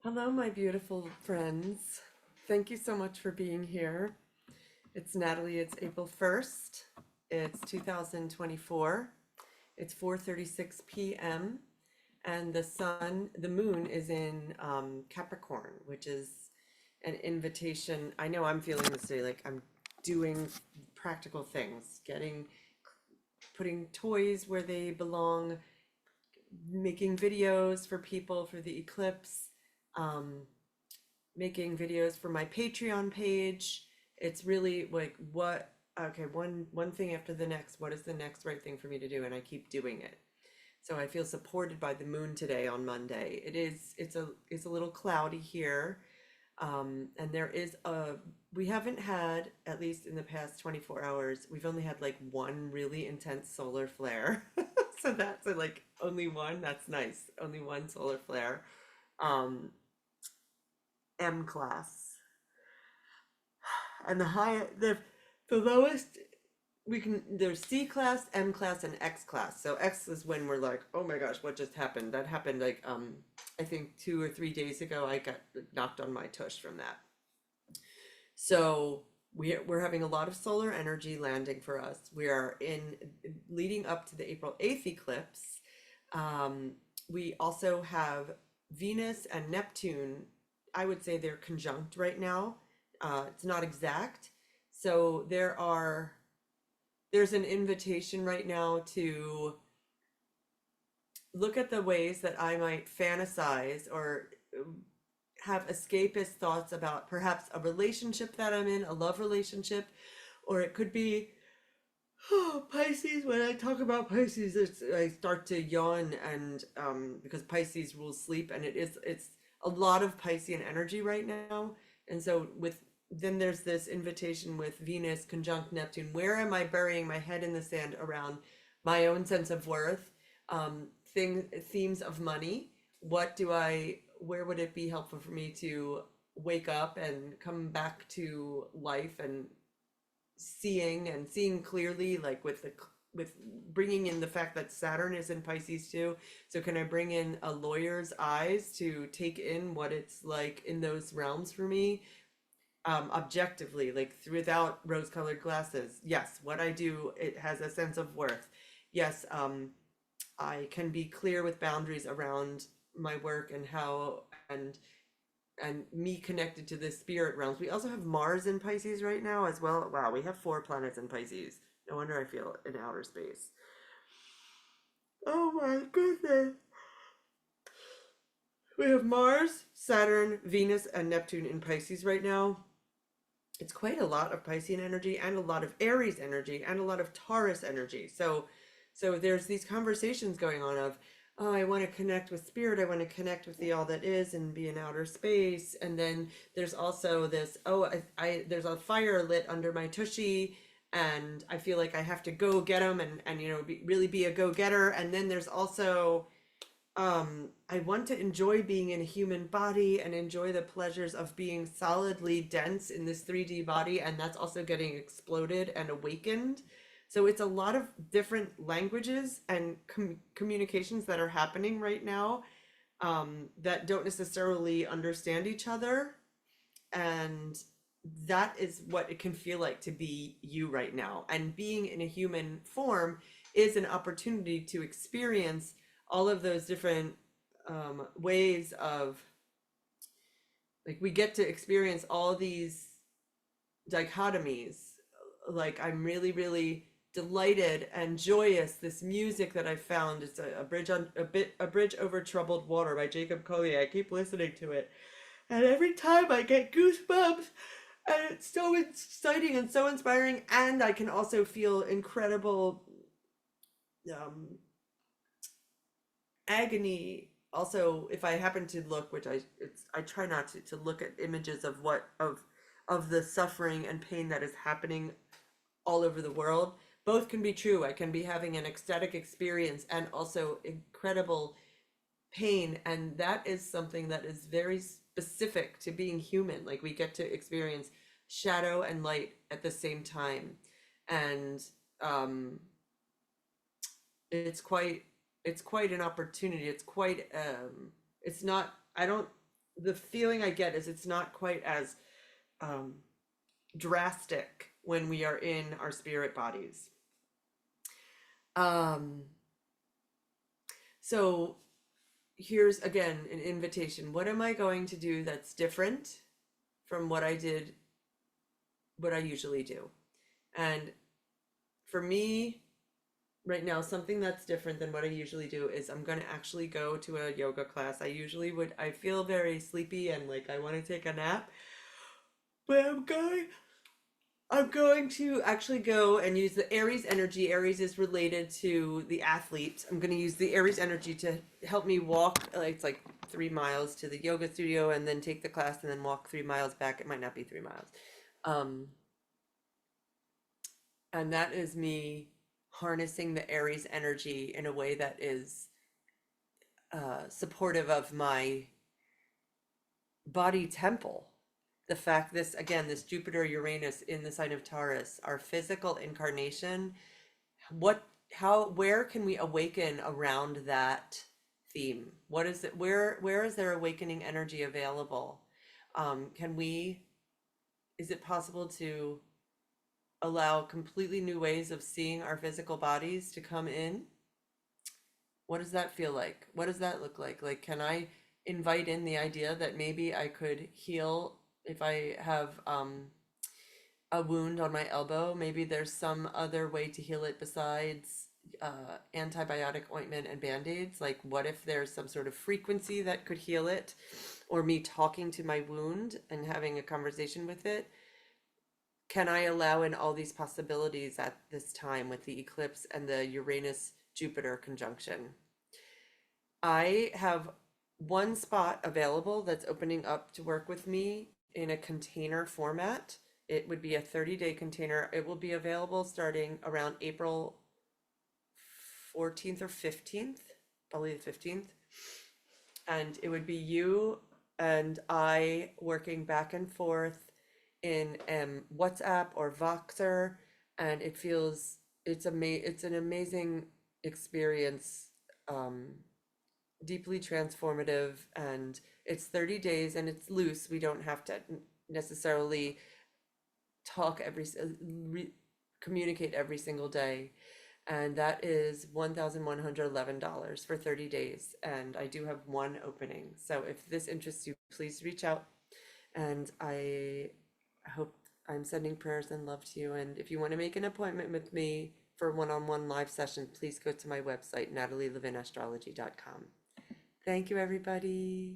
Hello, my beautiful friends. Thank you so much for being here. It's Natalie. It's April 1st. It's 2024. It's 4:36 p.m. and the moon is in Capricorn, which is an invitation. I know I'm feeling this day like I'm doing practical things, putting toys where they belong, making videos for people for the eclipse, um, making videos for my Patreon page. It's really like one thing after the next. What is the next right thing for me to do? And I keep doing it. So I feel supported by the moon today on Monday. It's a little cloudy here. And we haven't had, at least in the past 24 hours, we've only had like one really intense solar flare. So that's like only one. That's nice. Only one solar flare. Um, M class. And the lowest we can there's C class, M class, and X class. So X is when we're like, oh my gosh, what just happened? That happened like I think 2 or 3 days ago. I got knocked on my tush from that. So we're having a lot of solar energy landing for us. We are in leading up to the April 8th eclipse. Um, we also have Venus and Neptune. I would say they're conjunct right now. It's not exact. So there's an invitation right now to look at the ways that I might fantasize or have escapist thoughts about perhaps a relationship that I'm in, a love relationship, or it could be Pisces. When I talk about Pisces, I start to yawn, and because Pisces rules sleep, and it's a lot of Piscean energy right now, and so with then there's this invitation with Venus conjunct Neptune. Where am I burying my head in the sand around my own sense of worth? Themes of money. Where would it be helpful for me to wake up and come back to life and seeing clearly, like with bringing in the fact that Saturn is in Pisces too. So can I bring in a lawyer's eyes to take in what it's like in those realms for me, objectively, like without rose-colored glasses? Yes, what I do, it has a sense of worth. Yes, I can be clear with boundaries around my work and how and me connected to the spirit realms. We also have Mars in Pisces right now as well. Wow, we have 4 planets in Pisces. No wonder I feel in outer space. Oh my goodness. We have Mars, Saturn, Venus, and Neptune in Pisces right now. It's quite a lot of Piscean energy and a lot of Aries energy and a lot of Taurus energy. So there's these conversations going on of, oh, I want to connect with spirit. I want to connect with the all that is and be in outer space. And then there's also this, oh, there's a fire lit under my tushy, and I feel like I have to go get them and really be a go getter. And then there's also I want to enjoy being in a human body and enjoy the pleasures of being solidly dense in this 3D body, and that's also getting exploded and awakened. So it's a lot of different languages and communications that are happening right now, that don't necessarily understand each other, and that is what it can feel like to be you right now. And being in a human form is an opportunity to experience all of those different ways of, like, we get to experience all these dichotomies. Like, I'm really, really delighted and joyous. This music that I found, it's a bridge over troubled water by Jacob Collier. I keep listening to it, and every time I get goosebumps, and it's so exciting and so inspiring. And I can also feel incredible um, agony. Also, if I happen to look, which I try not to look at images of of the suffering and pain that is happening all over the world. Both can be true. I can be having an ecstatic experience and also incredible pain, and that is something that is very specific to being human. Like, we get to experience shadow and light at the same time, and um it's quite it's quite an opportunity. It's quite it's not, I don't the feeling I get is it's not quite as um, drastic when we are in our spirit bodies. Um, so here's again an invitation. What am I going to do that's different from what I did, what I usually do? And for me, right now, something that's different than what I usually do is I'm going to actually go to a yoga class. I feel very sleepy and like I want to take a nap, but I'm going to actually go and use the Aries energy. Aries is related to the athlete. I'm going to use the Aries energy to help me walk. It's like 3 miles to the yoga studio and then take the class and then walk 3 miles back. It might not be 3 miles. Um, and that is me harnessing the Aries energy in a way that is supportive of my body temple. The fact this, again, this Jupiter Uranus in the sign of Taurus, our physical incarnation, what, how, where can we awaken around that theme? What is it? Where is there awakening energy available? Can we, is it possible to allow completely new ways of seeing our physical bodies to come in? What does that feel like? What does that look like? Like, can I invite in the idea that maybe I could heal if I have a wound on my elbow? Maybe there's some other way to heal it besides antibiotic ointment and band-aids. Like, what if there's some sort of frequency that could heal it, or me talking to my wound and having a conversation with it? Can I allow in all these possibilities at this time with the eclipse and the Uranus Jupiter conjunction? I have one spot available that's opening up to work with me in a container format. It would be a 30-day container. It will be available starting around April 14th or 15th, probably the 15th. And it would be you and I working back and forth in WhatsApp or Voxer, and it's an amazing experience, um, deeply transformative, and it's 30 days and it's loose. We don't have to necessarily talk communicate every single day. And that is $1,111 for 30 days. And I do have one opening. So if this interests you, please reach out. And I hope I'm sending prayers and love to you. And if you want to make an appointment with me for one-on-one live session, please go to my website, natalielevinastrology.com. Thank you, everybody.